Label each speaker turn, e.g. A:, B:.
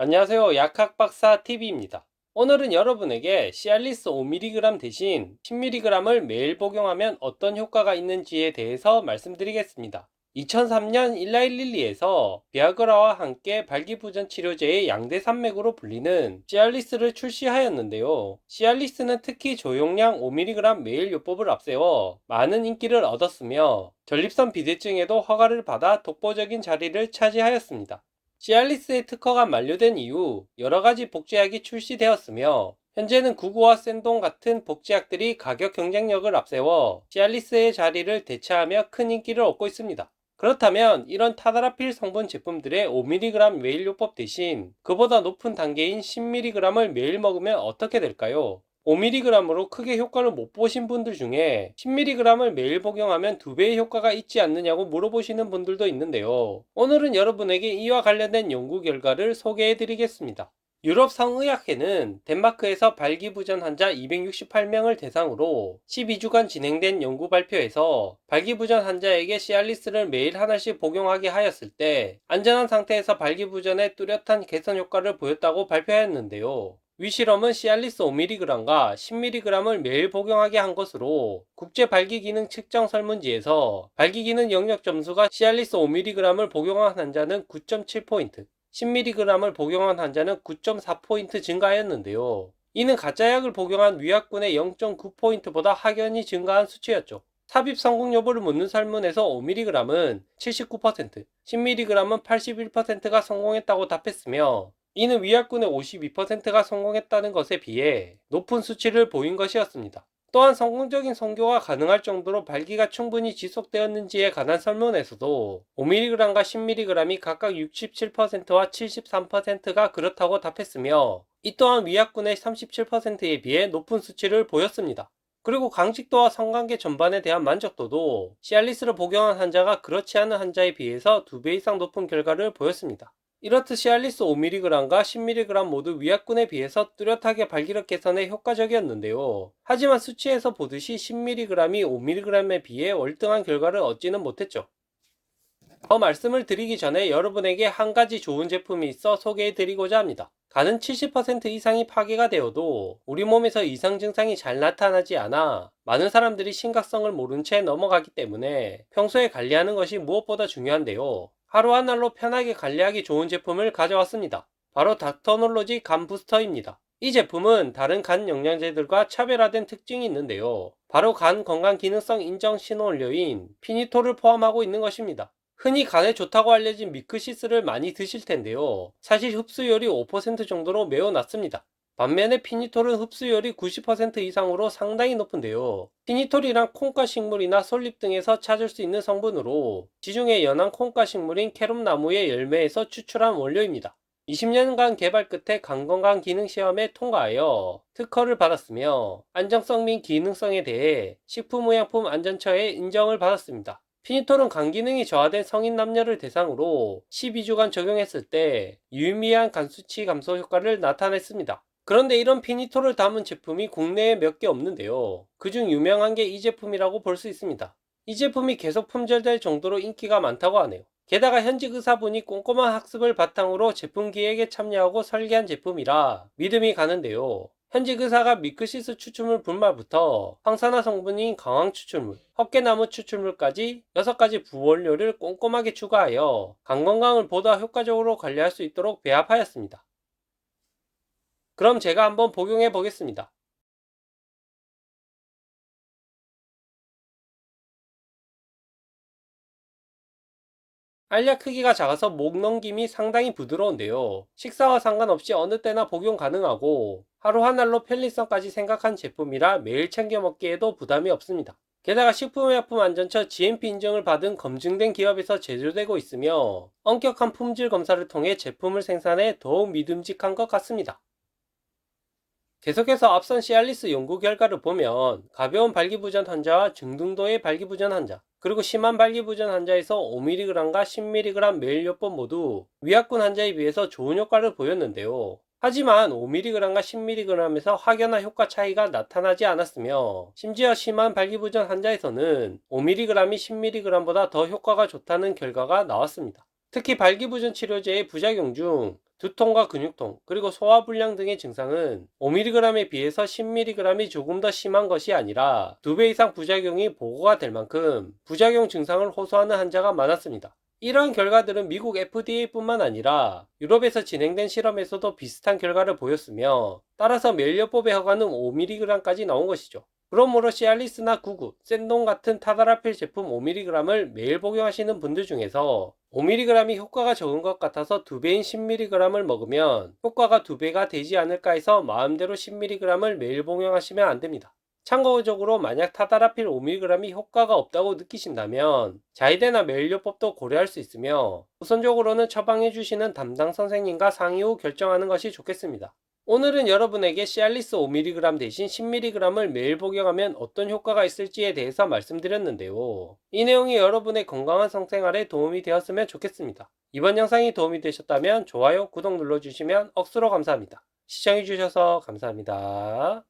A: 안녕하세요. 약학박사 TV입니다. 오늘은 여러분에게 시알리스 5mg 대신 10mg을 매일 복용하면 어떤 효과가 있는지에 대해서 말씀드리겠습니다. 2003년 일라일릴리에서 비아그라와 함께 발기부전 치료제의 양대 산맥으로 불리는 시알리스를 출시하였는데요. 시알리스는 특히 조용량 5mg 매일 요법을 앞세워 많은 인기를 얻었으며 전립선 비대증에도 허가를 받아 독보적인 자리를 차지하였습니다. 시알리스의 특허가 만료된 이후 여러가지 복제약이 출시되었으며 현재는 구구와 센동 같은 복제약들이 가격 경쟁력을 앞세워 시알리스의 자리를 대체하며 큰 인기를 얻고 있습니다. 그렇다면 이런 타다라필 성분 제품들의 5mg 매일 요법 대신 그보다 높은 단계인 10mg을 매일 먹으면 어떻게 될까요? 5mg으로 크게 효과를 못 보신 분들 중에 10mg을 매일 복용하면 2배의 효과가 있지 않느냐고 물어보시는 분들도 있는데요. 오늘은 여러분에게 이와 관련된 연구 결과를 소개해 드리겠습니다. 유럽 성의학회는 덴마크에서 발기부전 환자 268명을 대상으로 12주간 진행된 연구 발표에서 발기부전 환자에게 시알리스를 매일 하나씩 복용하게 하였을 때 안전한 상태에서 발기부전에 뚜렷한 개선 효과를 보였다고 발표하였는데요. 위 실험은 시알리스 5mg과 10mg을 매일 복용하게 한 것으로 국제 발기기능 측정 설문지에서 발기기능 영역 점수가 시알리스 5mg을 복용한 환자는 9.7포인트, 10mg을 복용한 환자는 9.4포인트 증가하였는데요. 이는 가짜약을 복용한 위약군의 0.9포인트보다 확연히 증가한 수치였죠. 삽입 성공 여부를 묻는 설문에서 5mg은 79%, 10mg은 81%가 성공했다고 답했으며 이는 위약군의 52%가 성공했다는 것에 비해 높은 수치를 보인 것이었습니다. 또한 성공적인 선교가 가능할 정도로 발기가 충분히 지속되었는지에 관한 설문에서도 5mg과 10mg이 각각 67%와 73%가 그렇다고 답했으며 이 또한 위약군의 37%에 비해 높은 수치를 보였습니다. 그리고 강직도와 성관계 전반에 대한 만족도도 시알리스를 복용한 환자가 그렇지 않은 환자에 비해서 2배 이상 높은 결과를 보였습니다. 이렇듯 시알리스 5mg과 10mg 모두 위약군에 비해서 뚜렷하게 발기력 개선에 효과적이었는데요. 하지만 수치에서 보듯이 10mg이 5mg에 비해 월등한 결과를 얻지는 못했죠. 더 말씀을 드리기 전에 여러분에게 한 가지 좋은 제품이 있어 소개해 드리고자 합니다. 간은 70% 이상이 파괴가 되어도 우리 몸에서 이상 증상이 잘 나타나지 않아 많은 사람들이 심각성을 모른 채 넘어가기 때문에 평소에 관리하는 것이 무엇보다 중요한데요. 하루 한 알로 편하게 관리하기 좋은 제품을 가져왔습니다. 바로 닥터놀로지 간 부스터입니다. 이 제품은 다른 간 영양제들과 차별화된 특징이 있는데요. 바로 간 건강 기능성 인정 신호원료인 피니톨을 포함하고 있는 것입니다. 흔히 간에 좋다고 알려진 미크시스를 많이 드실 텐데요. 사실 흡수율이 5% 정도로 매우 낮습니다. 반면에 피니톨은 흡수율이 90% 이상으로 상당히 높은데요. 피니톨이란 콩과 식물이나 솔잎 등에서 찾을 수 있는 성분으로 지중해 연안 콩과 식물인 캐롬나무의 열매에서 추출한 원료입니다. 20년간 개발 끝에 간 건강 기능 시험에 통과하여 특허를 받았으며 안정성 및 기능성에 대해 식품의약품안전처의 인정을 받았습니다. 피니톨은 간 기능이 저하된 성인 남녀를 대상으로 12주간 적용했을 때 유의미한 간 수치 감소 효과를 나타냈습니다. 그런데 이런 피니톨을 담은 제품이 국내에 몇 개 없는데요. 그중 유명한 게 이 제품이라고 볼 수 있습니다. 이 제품이 계속 품절될 정도로 인기가 많다고 하네요. 게다가 현직 의사분이 꼼꼼한 학습을 바탕으로 제품 기획에 참여하고 설계한 제품이라 믿음이 가는데요. 현직 의사가 미크시스 추출물 분말부터 황산화 성분인 강황 추출물, 헛개나무 추출물까지 6가지 부원료를 꼼꼼하게 추가하여 간 건강을 보다 효과적으로 관리할 수 있도록 배합하였습니다. 그럼 제가 한번 복용해 보겠습니다. 알약 크기가 작아서 목 넘김이 상당히 부드러운데요. 식사와 상관없이 어느 때나 복용 가능하고 하루 한 알로 편리성까지 생각한 제품이라 매일 챙겨 먹기에도 부담이 없습니다. 게다가 식품의약품안전처 GMP 인정을 받은 검증된 기업에서 제조되고 있으며 엄격한 품질 검사를 통해 제품을 생산해 더욱 믿음직한 것 같습니다. 계속해서 앞선 시알리스 연구 결과를 보면 가벼운 발기부전 환자와 중등도의 발기부전 환자, 그리고 심한 발기부전 환자에서 5mg과 10mg 매일 요법 모두 위약군 환자에 비해서 좋은 효과를 보였는데요. 하지만 5mg과 10mg에서 확연한 효과 차이가 나타나지 않았으며 심지어 심한 발기부전 환자에서는 5mg이 10mg보다 더 효과가 좋다는 결과가 나왔습니다. 특히 발기부전 치료제의 부작용 중 두통과 근육통, 그리고 소화불량 등의 증상은 5mg에 비해서 10mg이 조금 더 심한 것이 아니라 2배 이상 부작용이 보고가 될 만큼 부작용 증상을 호소하는 환자가 많았습니다. 이러한 결과들은 미국 FDA뿐만 아니라 유럽에서 진행된 실험에서도 비슷한 결과를 보였으며, 따라서 멜요법의 허가는 5mg까지 나온 것이죠. 그러므로 시알리스나 구구, 샌동 같은 타다라필 제품 5mg을 매일 복용하시는 분들 중에서 5mg이 효과가 적은 것 같아서 2배인 10mg을 먹으면 효과가 2배가 되지 않을까 해서 마음대로 10mg을 매일 복용하시면 안됩니다. 참고적으로 만약 타다라필 5mg이 효과가 없다고 느끼신다면 자이데나 멜요법도 고려할 수 있으며, 우선적으로는 처방해 주시는 담당 선생님과 상의 후 결정하는 것이 좋겠습니다. 오늘은 여러분에게 시알리스 5mg 대신 10mg을 매일 복용하면 어떤 효과가 있을지에 대해서 말씀드렸는데요. 이 내용이 여러분의 건강한 성생활에 도움이 되었으면 좋겠습니다. 이번 영상이 도움이 되셨다면 좋아요, 구독 눌러주시면 억수로 감사합니다. 시청해주셔서 감사합니다.